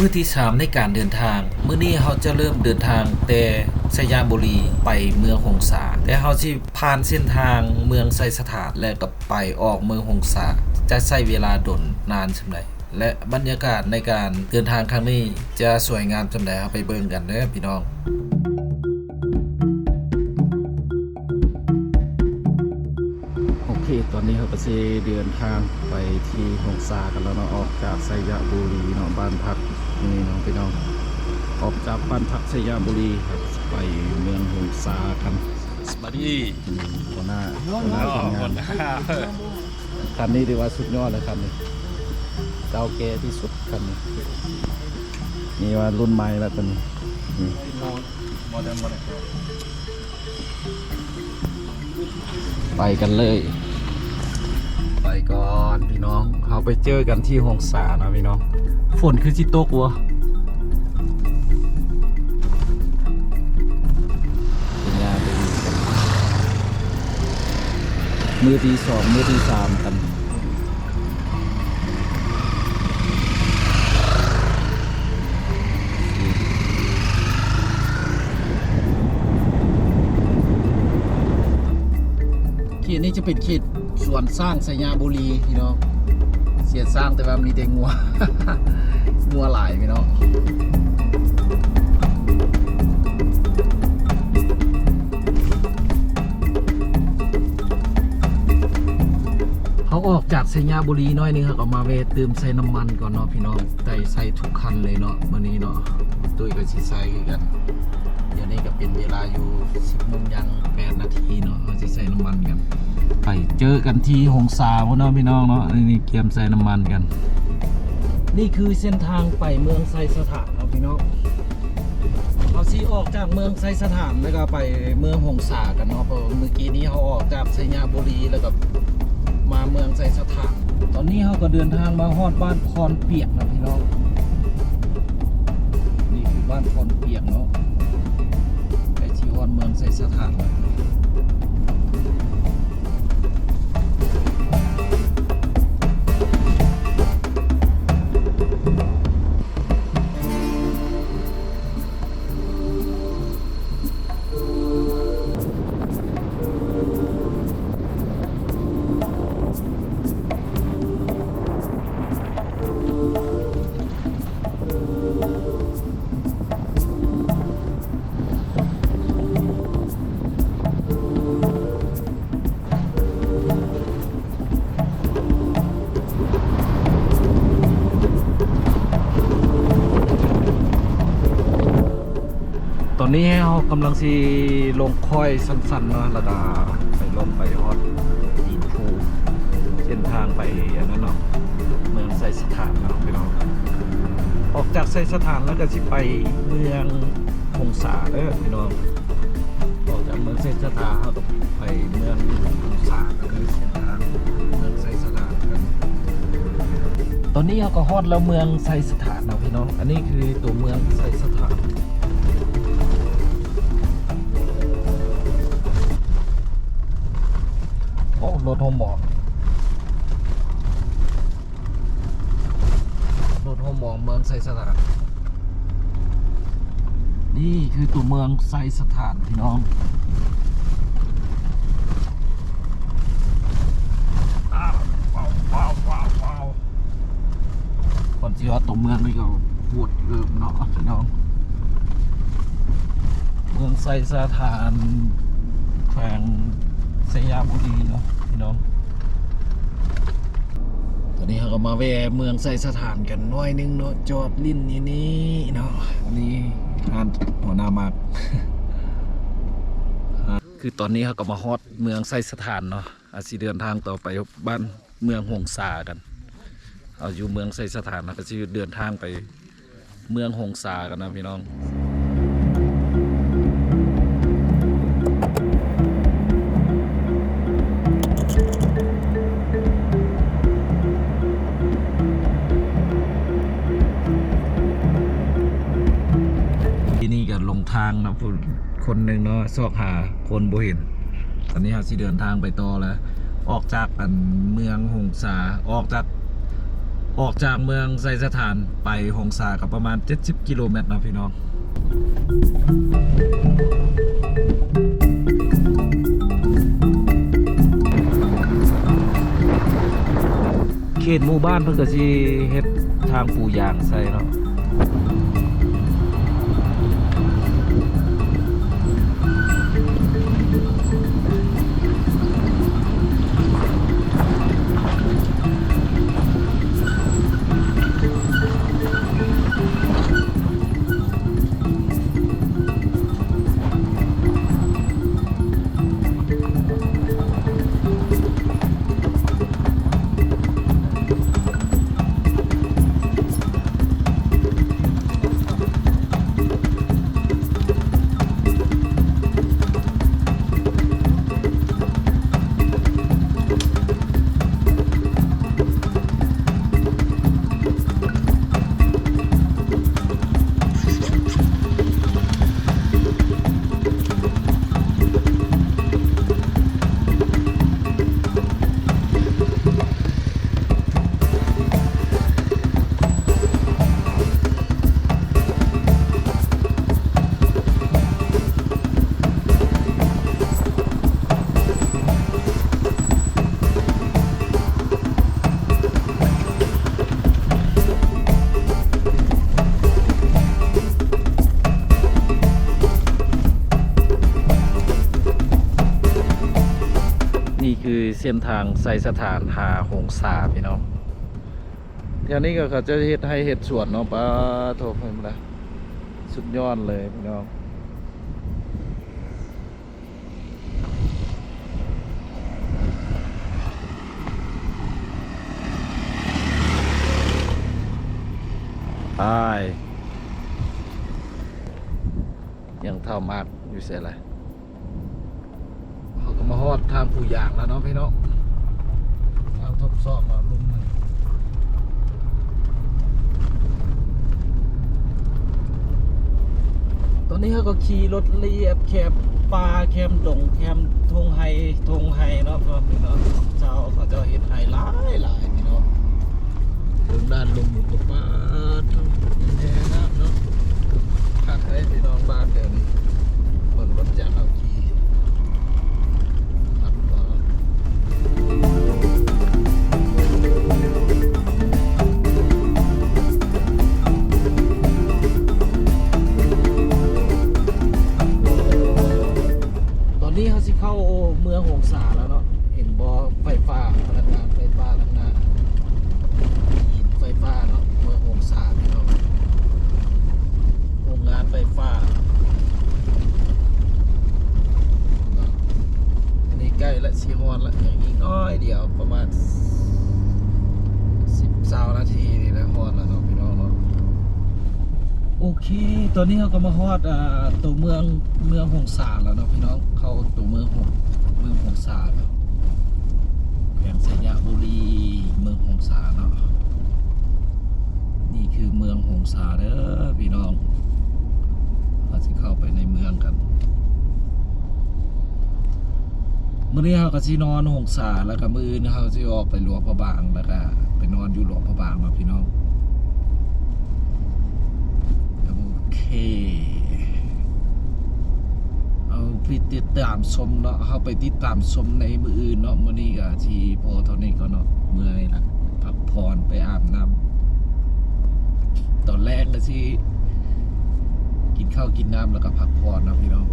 มื้อที่3ในการเดินทางมื้อนี้เราจะเริ่มเดินทางแต่สยามบุรีไปเมืองหงสาแต่เราสิผ่านเส้นทางเมืองไซสถานและก็ไปออกเมืองหงสาจะใช้เวลาดนนานส่ำใดและบรรยากาศในการเดินทางครั้งนี้จะสวยงามส่ำใดเอาไปเบิ่งกันเด้อพี่น้องโอเคตอนนี้เราก็สิเดินทางไปที่หงสากันแล้วเนาะออกจากสยามบุรีเนาะบ้านพักนี่เนาะพี่น้องออกจากบ้านพักสยามบุรีครับไปเมืองหงสากันสวัสดีหัวหน้าทำงานคันนี้ดีว่าสุดยอดเลยคันนี้เก่าแก่ที่สุดคันนี้นี่ว่ารุ่นใหม่แล้วตอนนี้ไปกันเลยไปก่อนพี่น้องเขาไปเจอกันที่หงสานะพี่น้องฝนคือจิโตกวัวมือที่2มือที่3กันเขตนี้จะเป็นเขตสวนสร้างสยามบุรีพี่น้องเสียสร้างแต่ว่ามีแต่งัว งัวหลายพี่น้องเขาออกจากสยามบุรีน้อยนึงครับออกมาเวเติมใส่น้ำมันก่อนเนาะพี่น้องใส่ทุกคันเลยเนาะวันนี้เนาะตุ้ยกับชิใส่กันเดี๋ยวนี้ก็เป็นเวลาอยู่10 โมงยัง8 นาทีเนาะเราจะใส่น้ำมันกันไปเจอกันที่หงสาเนาะพี่น้องเนาะนี่เกียมใส่น้ำมันกันนี่คือเส้นทางไปเมืองไซสถานเนาะพี่น้องเราซีออกจากเมืองไซสถานแล้วก็ไปเมืองหงสากันเนาะเพราะเมื่อกี้นี้เขาออกจากสยามบุรีแล้วก็มาเมืองไซสถานตอนนี้เขาก็เดินทางมาฮอดบ้านพรเปียกนะพี่น้องนี่คือบ้านพรเปียกเนาะไปที่ฮอดเมืองไซสถานเลยตอนนี้เรากำลังสิลงค่อยสั้นๆเนาะแล้วก็ไปลงไปฮอดดินภูเส้นทางไปอย่างนั้นเนาะเมืองไซสถานเนาะพี่น้องออกจากไซสถานแล้วก็สิไปเมืองหงสาเด้อพี่น้องออกจากเมืองไซสถานเราต้องไปเมืองหงสากันเลยเส้นทางเมืองไซสถานกันตอนนี้เราก็ฮอดแล้วเมืองไซสถานเนาะพี่น้องอันนี้คือตัวเมืองไซสถานรถโฮมมองเมืองไซสถานนี่คือตัวเมืองไซสถานพี่น้องว้าวก่อนที่ว่าตัวเมืองนี่ก็พูดเริ่มเนาะพี่น้องเมืองไซสถานแขวงสยามบุรีเนาะพี่น้องตอนนี้เราก็มาแวะเมืองไซสถานกันน้อยนึงเนาะจอดลิ้นนี่เนาะอันนี้งานหัวหน้ามาก คือตอนนี้เราก็มาฮอดเมืองไซสถานเนาะอาจจะเดินทางต่อไปบ้านเมืองหงสากันเอาอยู่เมืองไซสถานนะก็จะเดินทางไปเมืองหงสากันนะพี่น้องทางนะผู้คนหนึ่งเนาะซอกหาคนบ่เห็นตอนนี้เราสิเดินทางไปต่อแล้วออกจากเมืองหงสาออกจากห ออกจากเมืองไซสถานไปหงสากับประมาณ70 กิโลเมตรนะพี่น้องเขตหมู่บ้านเพิ่นก็สิเฮ็ดทางปูยางใส่เนาะนี่คือเส้นทางไซสถานหาหงสาพี่น้องเดี๋ยวนี้ก็เขาจะเฮ็ดให้เฮ็ดสวนเนาะป้าโทษเพิ่นละสุดยอดเลยพี่น้องไปยังเท่ามากอยู่เสียอะไรเขาก็มาฮอดทางผู้ยางแล้วเนาะพี่น้องทางทดสอบมาลุมมันตอนนี้เขาก็ขี่รถเลียบแคบป่าแคมดงแคมทงไฮเนาะพี่น้องเจ้าเขาจะเห็นไฮหลายพี่น้องถึงด้านลงอยู่กับบ้านแน่น้ำเนาะขัดให้พี่น้องบ้านเดินบนรถจักรเอาขี่ขัดมาตอนนี้เขาสิเข้าเมืองหงสาแล้วเนาะเห็นบ่อไฟฟ้าพลังงานไฟฟ้าทางหน้าหินไฟฟ้าเนาะเมืองหงสาพี่น้องโรงงานไฟฟ้าอันนี้ใกล้ละซีฮอนละอย่างนี้น้อยเดียวประมาณ10 นาทีนี่นะฮอนแล้วเนาะพี่น้องเนาะโอเคตอนนี้เขาก็มาฮอดตัวเมืองหงสาแล้วเนาะพี่น้องเข้าตัวเมืองหงสาแล้วแขวงสยบุรีเมืองหงสาเนาะนี่คือเมืองหงสาเด้อพี่น้องเราจะเข้าไปในเมืองกันมื้อนี้เราก็สินอนหงสาแล้วก็มื้ออื่นเราสิออกไปหลวงพระบางแล้วก็ไปนอนอยู่หลวงพระบางเนาะพี่น้องโอเคเอาไปติดตามชมเนาะเข้าไปติดตามชมในมื้ออื่นเนาะมื้อนี้ก็ที่พอเท่านี้ก็เนาะเมื่อยละพักผ่อนไปอาบน้ำตอนแรกก็สิกินข้าวกินน้ำแล้วก็พักผ่อนเนาะพี่น้อง